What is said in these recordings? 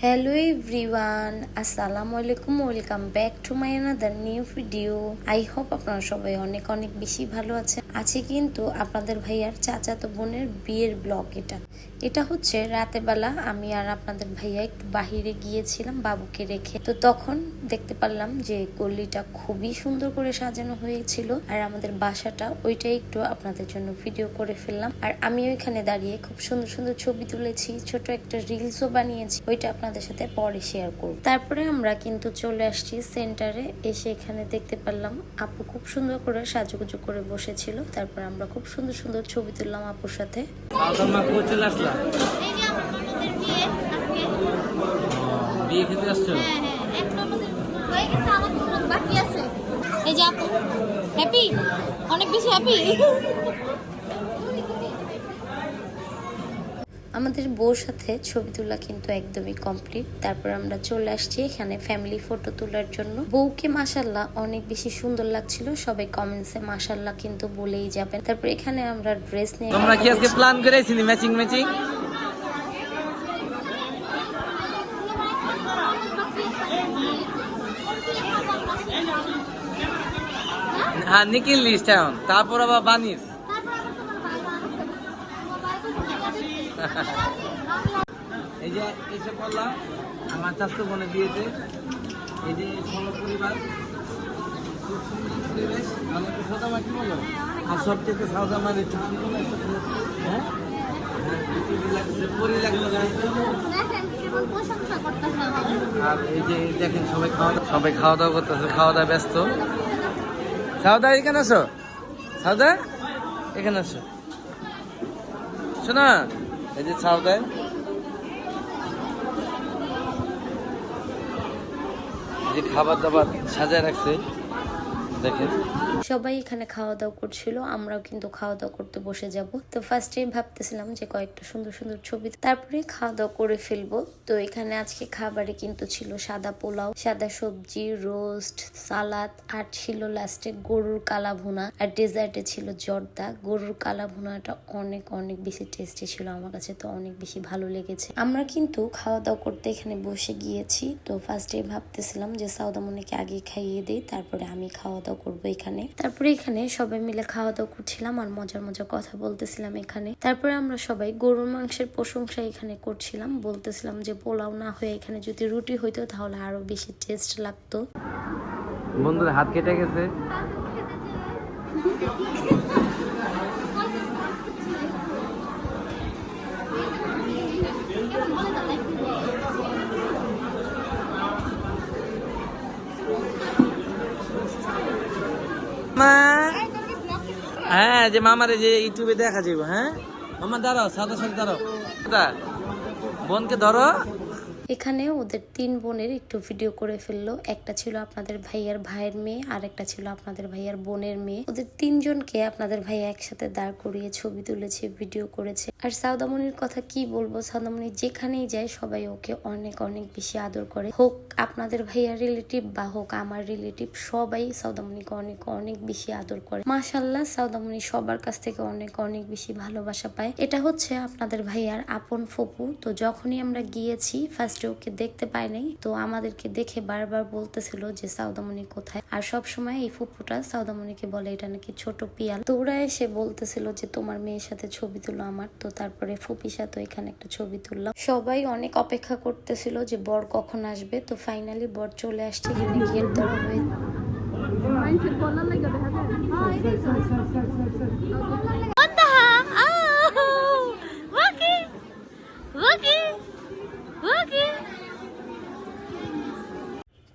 Hello everyone, আসসালামু আলাইকুম। Welcome back to my another new video. I hope আপনারা সবাই অনেক অনেক বেশি ভালো আছেন। আছে কিন্তু আপনাদের ভাইয়ার চাচাতো বোনের বিয়ের ব্লগ। এটা হচ্ছে রাতের বেলা আমি আর আপনাদের ভাইয়া একটু বাহিরে গিয়েছিলাম বাবুকে রেখে। তো তখন দেখতে পারলাম যে গল্লিটা খুবই সুন্দর করে সাজানো হয়েছিল, আর আমাদের বাসাটা ওইটাই একটু আপনাদের জন্য ভিডিও করে ফেললাম। আর আমি ওইখানে দাঁড়িয়ে খুব সুন্দর সুন্দর ছবি তুলেছি, ছোট একটা রিলসও বানিয়েছি, ওইটা আপনাদের সাথে পরে শেয়ার করব। তারপরে আমরা কিন্তু চলে আসছি সেন্টারে। এসে এখানে দেখতে পারলাম আপু খুব সুন্দর করে সাজুগুজু করে বসেছিল। তারপর আমরা খুব সুন্দর সুন্দর ছবি তুললাম আপুর সাথে। বিয়ে খেতে আসছো? বাকি আছে। এই যে আপু হ্যাপি, অনেক বেশি হ্যাপি। আমাদের বউর সাথে ছবি তোলা কিন্তু একদমই কমপ্লিট। তারপর আমরা চলে আসছি এখানে ফ্যামিলি ফটো তোলার জন্য। বউকে মাশাআল্লাহ অনেক বেশি সুন্দর লাগছিল, সবাই কমেন্টসে মাশাআল্লাহ কিন্তু বলেই যাবেন। তারপর এখানে আমরা ড্রেস নিয়ে তোমরা কি আজকে প্ল্যান করেছিস ম্যাচিং ম্যাচিং? হ্যাঁ, নিখিল লিস্ট এখন, তারপর আবার বানিস। এই যে এসে পড়লাম আমার চাচু বোনের বিয়েতে। এই যে পরিবার, খুব সুন্দর পরিবেশ, মানে একটু সাদামাটি বলো, আর সবচেয়ে সাদামাটি একটু সুন্দর একটা হ্যাঁ পরি লাগলো। আর এই যে দেখেন সবাই খাওয়া দাওয়া করতেছে, খাওয়া দাওয়া ব্যস্ত। সাউদা এখানে আসো, সাউদা এখানে আসো, শোনা। এই যে সাউদা যে খাবার দাবার সাজায় রাখছে দেখেন। সবাই এখানে খাওয়া দাওয়া করছিল, আমরাও কিন্তু খাওয়া দাওয়া করতে বসে যাব। তো ফার্স্ট টাইম ভাবতেছিলাম যে কয়েকটা সুন্দর সুন্দর ছবি, তারপরে খাওয়া দাওয়া করে ফেলবো। তো এখানে আজকে খাবারে কিন্তু ছিল সাদা পোলাও, সাদা সবজি, রোস্ট, সালাদ, আর ছিল লাস্টে গরুর কালা ভুনা, আর ডেজার্টে ছিল জর্দা। গরুর কালা ভুনাটা অনেক অনেক বেশি টেস্টি ছিল, আমার কাছে তো অনেক বেশি ভালো লেগেছে। আমরা কিন্তু খাওয়া দাওয়া করতে এখানে বসে গিয়েছি। তো ফার্স্ট টাইম ভাবতেছিলাম যে সাউদামনিকে আগে খাইয়ে দিই, তারপরে আমি খাওয়া দাওয়া করবো এখানে। তারপরে এখানে সবাই মিলে খাওয়া দাওয়া করছিলাম আর মজার মজার কথা বলতেছিলাম এখানে। তারপরে আমরা সবাই গরুর মাংসের প্রশংসা এখানে করছিলাম, বলতেছিলাম যে পোলাও না হয়ে এখানে যদি রুটি হইতো তাহলে আরো বেশি টেস্ট লাগতো। বন্ধুরা হাত কেটে গেছে। হ্যাঁ, যে মামারে যে ইউটিউবে দেখা যাবে। হ্যাঁ মামা দাঁড়াও, সাদা সাথে দাঁড়াও, বোনকে ধরো। এখানে ওদের 3 বোনের একটু ভিডিও করে ফেললো। একটা ছিল আপনাদের ভাইয়ার ভাইয়ের মেয়ে, আর একটা ছিল আপনাদের ভাইয়ার বোনের মেয়ে। ওদের 3 জনকে আপনাদের ভাইয়া একসাথে দাঁড় করিয়ে ছবি তুলেছে, ভিডিও করেছে। আর সাউদামনির কথা কি বলবো, সাউদামনি যেখানেই যায় সবাই ওকে অনেক অনেক বেশি আদর করে। হোক আপনাদের ভাইয়ার রিলেটিভ বা হোক আমার রিলেটিভ, সবাই সাউদামনিকে অনেক অনেক বেশি আদর করে। মাশাআল্লাহ, সাউদামনি সবার কাছ থেকে অনেক অনেক বেশি ভালোবাসা পায়। এটা হচ্ছে আপনাদের ভাইয়ার আপন ফুপু। তো যখনই আমরা গিয়েছি ফার্স্ট ওকে দেখতে পাই নাই, তো আমাদেরকে দেখে বারবার বলতেছিল যে সাউদামনি কোথায়। আর সব সময় এই ফুপুটা সাউদামনিকে বলে এটা নাকি ছোট পিয়াল। তো ওরা এসে বলতেছিল যে তোমার মেয়ের সাথে ছবি তুলো আমার। তো তারপরে ফুপির সাথে এখানে একটা ছবি তুললাম। সবাই অনেক অপেক্ষা করতেছিল যে বর কখন আসবে। তো ফাইনালি বর চলে আসছে, এখানে গেট ধরা হয়ে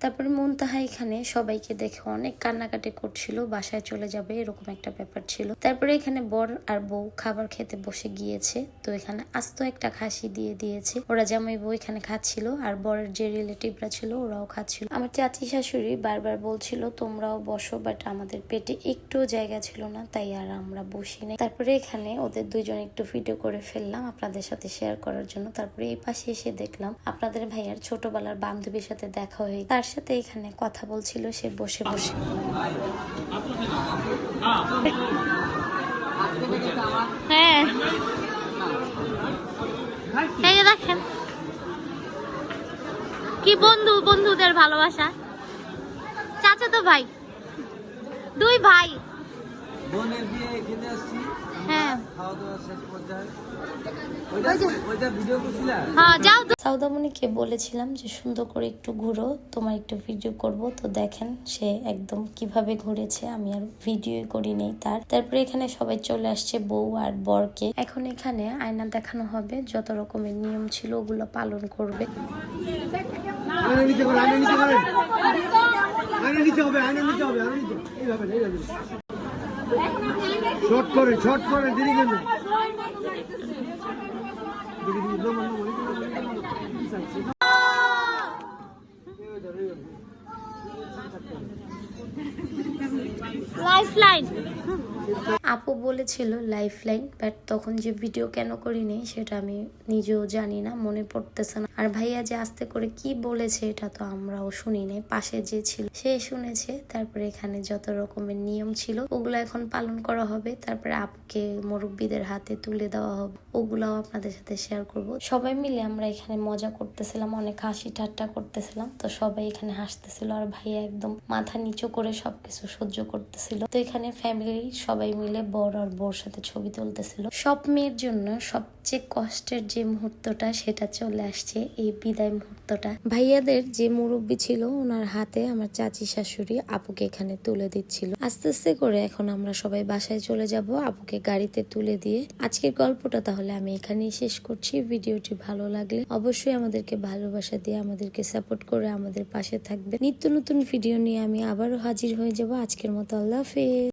তারপরে মুনতাহা এখানে সবাইকে দেখে অনেক কান্নাকাটি করছিল, বাসায় চলে যাবে এরকম একটা ব্যাপার ছিল। তারপরে এখানে বর আর বউ খাবার খেতে বসে গিয়েছে। তো এখানে আস্ত একটা খাসি দিয়ে দিয়েছে। ওরা জামাই বউ এখানে খাচ্ছিল, আর বরের যে রিলেটিভরা ছিল ওরাও খাচ্ছিল। আমার চাচি শাশুড়ি বারবার বলছিল তোমরাও বসো, বাট আমাদের পেটে একটু জায়গা ছিল না, তাই আর আমরা বসি নাই। তারপরে এখানে ওদের দুইজন একটু ভিডিও করে ফেললাম আপনাদের সাথে শেয়ার করার জন্য। তারপরে এই পাশে এসে দেখলাম আপনাদের ভাইয়ার ছোটবেলার বান্ধবীর সাথে দেখা হয়ে, তার সাথে এখানে কথা বলছিল সে বসে বসে। হ্যাঁ, এই যে দেখেন কি বন্ধু, বন্ধুদের ভালোবাসা। চাচা তো ভাই, দুই ভাই। বোনের বিয়ে খেতে আসছি। হ্যাঁ। খাওয়া দাওয়া শেষ পর্যায়ে। ওইটা ভিডিও করছিলা? হ্যাঁ যাও। সাউদামণিকে বলেছিলাম যে সুন্দর করে একটু ঘুরো, তোমার একটু ভিডিও করব। তো দেখেন সে একদম কিভাবে ঘুরেছে, আমি আর ভিডিও করি নেই তারপরে এখানে সবাই চলে আসছে বউ আর বরকে। এখন এখানে আয়না দেখানো হবে, যত রকমের নিয়ম ছিল ওগুলো পালন করবে। শর্ট করে দেরি কেন? Life line. আপু বলেছিল লাইফ লাইন, বাট তখন যে ভিডিও কেন করিনি সেটা আমি নিজেও জানি না, মনে পড়তেছে না। আর ভাইয়া যে আস্তে করে কি বলেছে এটা তো আমরাও শুনি নাই, পাশে যে ছিল সে শুনেছে। তারপরে এখানে যত রকমের নিয়ম ছিল ওগুলো এখন পালন করা হবে। তারপরে আপুকে মুরব্বীদের হাতে তুলে দেওয়া হবে, ওগুলাও আপনাদের সাথে শেয়ার করব। সবাই মিলে আমরা এখানে মজা করতেছিলাম, অনেক হাসি ঠাট্টা করতেছিলাম। তো সবাই এখানে হাসতেছিল আর ভাইয়া একদম মাথা নিচু করে সবকিছু সহ্য করতেছিল। তো এখানে ফ্যামিলি সবাই মিলে বর আর বউর সাথে ছবি তুলতেছিল। সব মেয়ের জন্য সবচেয়ে কষ্টের যে মুহূর্তটা সেটা চলে আসছে, এই বিদায় মুহূর্তটা। ভাইয়াদের যে মুরব্বী ছিল ওনার হাতে আমার চাচি শাশুড়ি আপুকে এখানে তুলে দিচ্ছিল। আস্তে আস্তে করে এখন আমরা সবাই বাসায় চলে যাব আপুকে গাড়িতে তুলে দিয়ে। আজকের গল্পটা তাহলে আমি এখানেই শেষ করছি। ভিডিওটি ভালো লাগলে অবশ্যই আমাদেরকে ভালোবাসা দিয়ে আমাদেরকে সাপোর্ট করে আমাদের পাশে থাকবে। নিত্য নতুন ভিডিও নিয়ে আমি আবারও হাজির হয়ে যাব। আজকের মতো আল্লাহ হাফেজ।